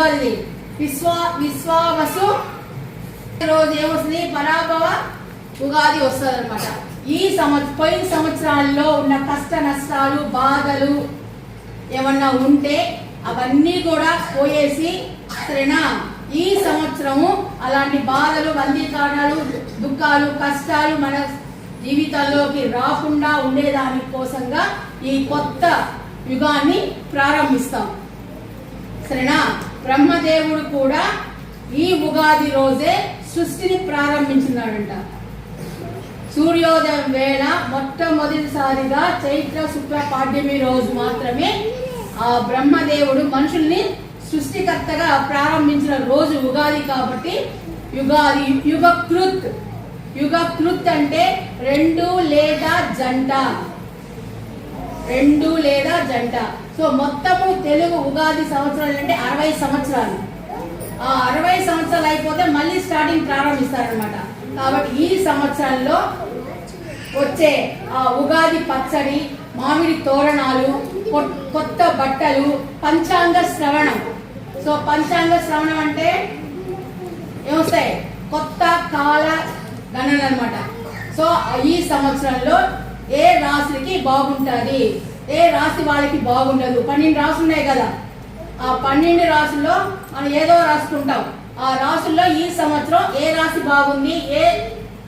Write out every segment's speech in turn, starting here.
యుగాది. విశ్వావసు రోజు ఏమొస్తుంది, పరాభవ ఉగాది వస్తుంది అనమాట. పోయిన సంవత్సరాల్లో ఉన్న కష్ట నష్టాలు బాధలు ఏమన్నా ఉంటే అవన్నీ కూడా పోయేసి, సరేనా, ఈ సంవత్సరము అలాంటి బాధలు, బందీకారణాలు, దుఃఖాలు, కష్టాలు మన జీవితాల్లోకి రాకుండా ఉండేదాని కోసంగా ఈ కొత్త యుగాన్ని ప్రారంభిస్తాం. సరేనా. బ్రహ్మదేవుడు కూడా ఈ ఉగాది రోజే సృష్టిని ప్రారంభించినాడంట. సూర్యోదయం వేళ మొట్టమొదటిసారిగా చైత్ర శుక్ల పాడ్యమి రోజు మాత్రమే ఆ బ్రహ్మదేవుడు మనుషుల్ని సృష్టికర్తగా ప్రారంభించిన రోజు ఉగాది. కాబట్టి యుగాది యుగకృత్ అంటే రెండు లేదా జంట. సో మొత్తము తెలుగు ఉగాది సంవత్సరాలు అంటే 60 సంవత్సరాలు. ఆ 60 సంవత్సరాలు అయిపోతే మళ్ళీ స్టార్టింగ్ ప్రారంభిస్తారనమాట. కాబట్టి ఈ సంవత్సరంలో వచ్చే ఆ ఉగాది పచ్చడి, మామిడి తోరణాలు, కొత్త బట్టలు, పంచాంగ శ్రవణం. సో పంచాంగ శ్రవణం అంటే ఏమొస్తాయి, కొత్త కాల గణన అనమాట. సో ఈ సంవత్సరంలో ఏ రాశికి బాగుంటుంది, ఏ రాశి వాళ్ళకి బాగుండదు. 12 రాశులు ఉన్నాయి కదా, ఆ 12 రాశుల్లో మనం ఏదో రాసుకుంటాం. ఆ రాశుల్లో ఈ సంవత్సరం ఏ రాశి బాగుంది, ఏ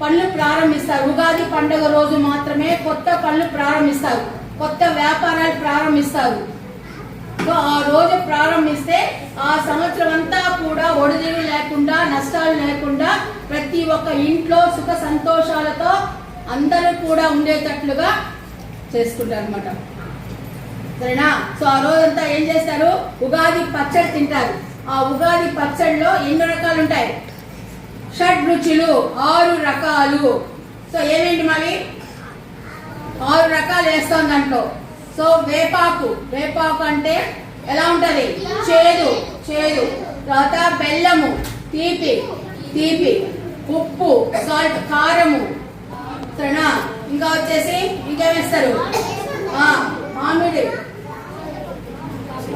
పనులు ప్రారంభిస్తారు. ఉగాది పండుగ రోజు మాత్రమే కొత్త పనులు ప్రారంభిస్తారు, కొత్త వ్యాపారాలు ప్రారంభిస్తారు. సో ఆ రోజు ప్రారంభిస్తే ఆ సంవత్సరం అంతా కూడా ఒడిదుడుకులు లేకుండా, నష్టాలు లేకుండా ప్రతి ఒక్క ఇంట్లో సుఖ సంతోషాలతో అందరూ కూడా ఉండేటట్లుగా చేసుకుంటారు అనమాట. సరేనా. సో ఆ రోజంతా ఏం చేస్తారు, ఉగాది పచ్చడి తింటారు. ఆ ఉగాది పచ్చడిలో ఎన్ని రకాలు ఉంటాయి, షడ్ రుచులు, 6 రకాలు. సో ఏమేంటి మరి, 6 రకాలు వేస్తాం దాంట్లో. సో వేపాకు అంటే ఎలా ఉంటది, చేదు. తర్వాత బెల్లము, తీపి, ఉప్పు, సాల్ట్, కారము. సరేనా. ఇంకా వచ్చేసి ఇంకేమేస్తారు,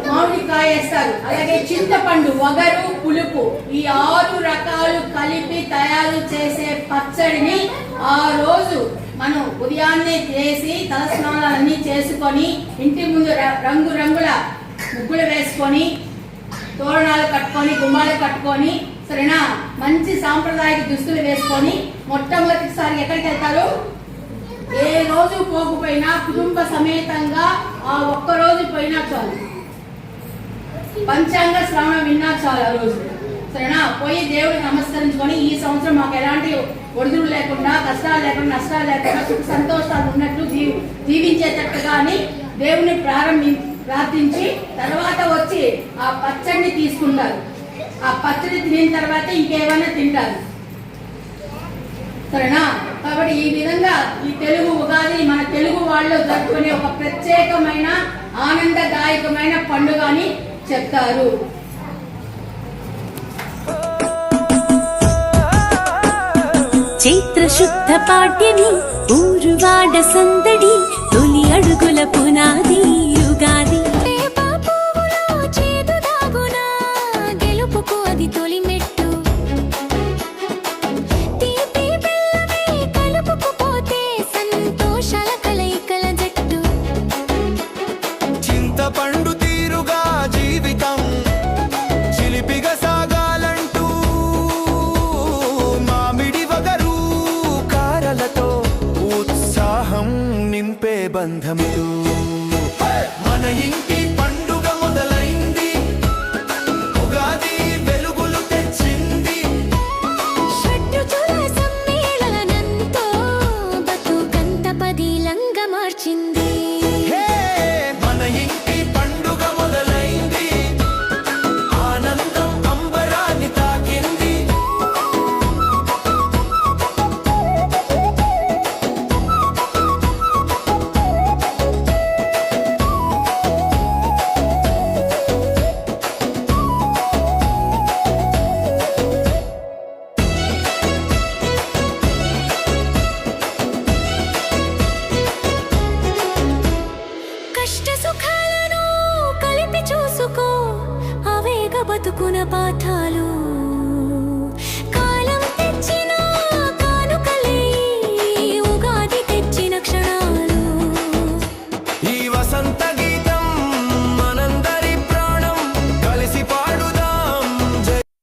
మామిడికాయ వేస్తారు. అలాగే చింతపండు, వగరు, పులుపు. ఈ 6 రకాలు కలిపి తయారు చేసే పచ్చడిని ఆ రోజు మనం ఉదయాన్నే చేసి తలస్నానాలన్నీ చేసుకొని ఇంటి ముందు రంగుల ముగ్గులు వేసుకొని, తోరణాలు కట్టుకొని, గుమ్మాలు కట్టుకొని, సరేనా, మంచి సాంప్రదాయక దుస్తులు వేసుకొని మొట్టమొదటిసారి ఎక్కడికి వెళ్తారు, ఏ రోజు పోకపోయినా కుటుంబ సమేతంగా ఆ ఒక్క రోజు పోయినా చాలు, పంచాంగ శ్రవణం విన్నా చాలు ఆ రోజు. సరేనా. పోయి దేవుడికి నమస్కరించుకొని ఈ సంవత్సరం మాకు ఎలాంటి ఒడిదుడులు లేకుండా, కష్టాలు లేకుండా, నష్టాలు లేకుండా, సుఖ సంతోషాలు ఉన్నట్లు జీవించేటట్టుగా అని దేవుని ప్రార్థించి తర్వాత వచ్చి ఆ పచ్చడిని తీసుకుంటారు. ఆ పచ్చడి తినిన తర్వాత ఇంకేమైనా తింటారు. సరేనా. కాబట్టి ఈ విధంగా ఈ తెలుగు ఉగాది మన తెలుగు వాళ్ళు జరుపుకునే ఒక ప్రత్యేకమైన ఆనందదాయకమైన పండుగ అని చెప్తారు. చైత్ర శుద్ధ పాడ్యమి, ఊరువాడ సందడి, తొలి అడుగుల పునాది యుగాది. గెలుపుకు అది తొలి మెట్టు, కలుపుకుపోతే సంతోషాల కలయికల జట్టు. చింతపండు తీరుగా జీవితం చిలిపిగా సాగాలంటూ, మామిడి వగరు కారలతో ఉత్సాహం నింపే బంధములు. మన ఇంటి పండుగ మొదలైంది, ఉగాది వెలుగులు తెచ్చింది. షడ్రుచుల సమ్మేళనంతో బతుకంత పదిలంగా మార్చింది. మన ఇంటి పండుగ మొదలైంది, ఆనందం అంబరాన్ని తాకింది. బతుకున పాఠాలు కాలం తెచ్చిన కానుకలే ఉగాది తెచ్చిన క్షణాలు ఈ వసంత